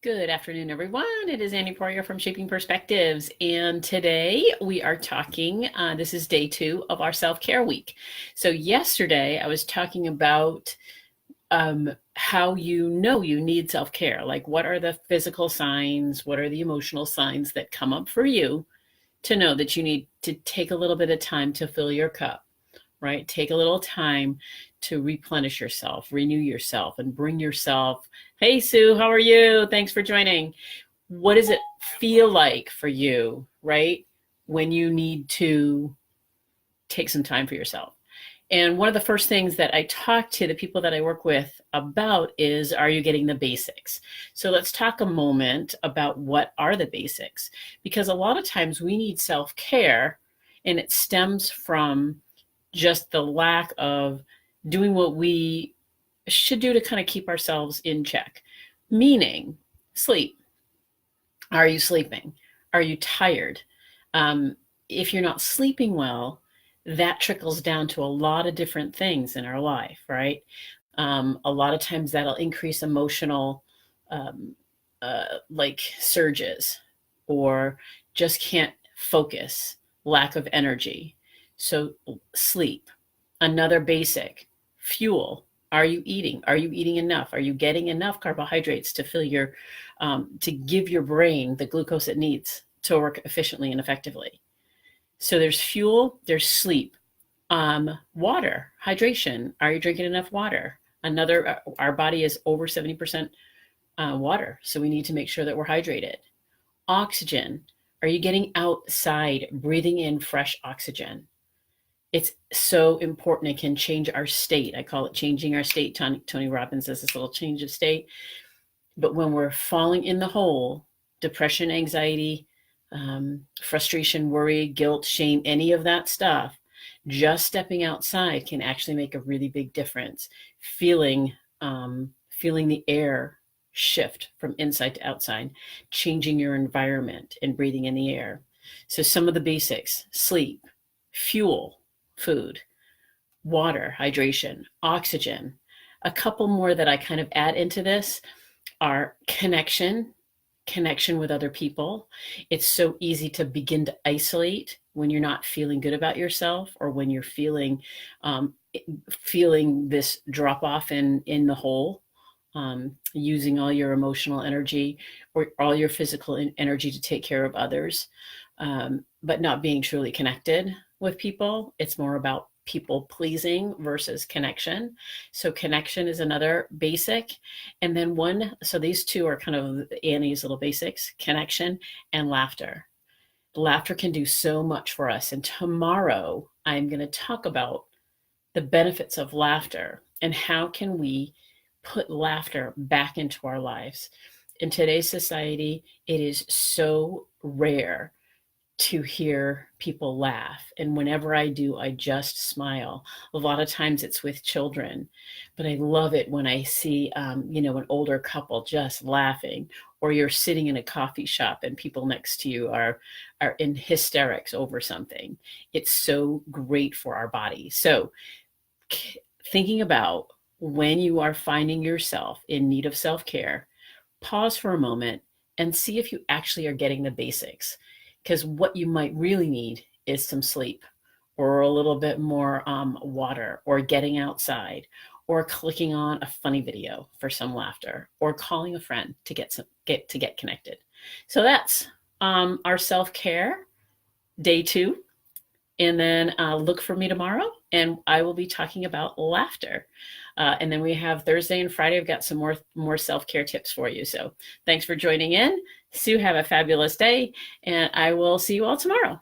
Good afternoon, everyone. It is Annie Poirier from Shaping Perspectives, and today we are talking, this is day 2 of our self-care week. So yesterday I was talking about how you know you need self-care, like what are the physical signs, what are the emotional signs that come up for you to know that you need to take a little bit of time to fill your cup, right? Take a little time to replenish yourself, renew yourself, and bring yourself. Hey, Sue, how are you? Thanks for joining. What does it feel like for you, right? When you need to take some time for yourself. And one of the first things that I talk to the people that I work with about is, are you getting the basics? So let's talk a moment about what are the basics, because a lot of times we need self-care and it stems from just the lack of doing what we should do to kind of keep ourselves in check. Meaning, sleep. Are you sleeping? Are you tired? If you're not sleeping well, that trickles down to a lot of different things in our life, right? A lot of times that'll increase emotional like surges, or just can't focus, lack of energy. So sleep. Another basic. Fuel. Are you eating? Are you eating enough? Are you getting enough carbohydrates to fill your, to give your brain the glucose it needs to work efficiently and effectively? So there's fuel, there's sleep. Water, hydration. Are you drinking enough water? Our body is over 70% water, so we need to make sure that we're hydrated. Oxygen. Are you getting outside, breathing in fresh oxygen? It's so important. It can change our state. I call it changing our state. Tony Robbins says this little change of state. But when we're falling in the hole, depression, anxiety, frustration, worry, guilt, shame, any of that stuff, just stepping outside can actually make a really big difference. Feeling the air shift from inside to outside, changing your environment and breathing in the air. So some of the basics: sleep, fuel, food, water, hydration, oxygen. A couple more that I kind of add into this are connection with other people. It's so easy to begin to isolate when you're not feeling good about yourself, or when you're feeling this drop off in the hole, using all your emotional energy or all your physical energy to take care of others, but not being truly connected with people. It's more about people pleasing versus connection. So connection is another basic. And then so these two are kind of Annie's little basics: connection and laughter. Laughter can do so much for us. And tomorrow I'm going to talk about the benefits of laughter and how can we put laughter back into our lives. In today's society, it is so rare to hear people laugh. And whenever I do, I just smile. A lot of times it's with children, but I love it when I see, an older couple just laughing, or you're sitting in a coffee shop and people next to you are in hysterics over something. It's so great for our body. So thinking about when you are finding yourself in need of self-care, pause for a moment and see if you actually are getting the basics. Because what you might really need is some sleep, or a little bit more water, or getting outside, or clicking on a funny video for some laughter, or calling a friend to get connected. So that's our self-care day 2. And then look for me tomorrow, and I will be talking about laughter. And then we have Thursday and Friday. I've got some more self-care tips for you. So thanks for joining in. Sue, have a fabulous day, and I will see you all tomorrow.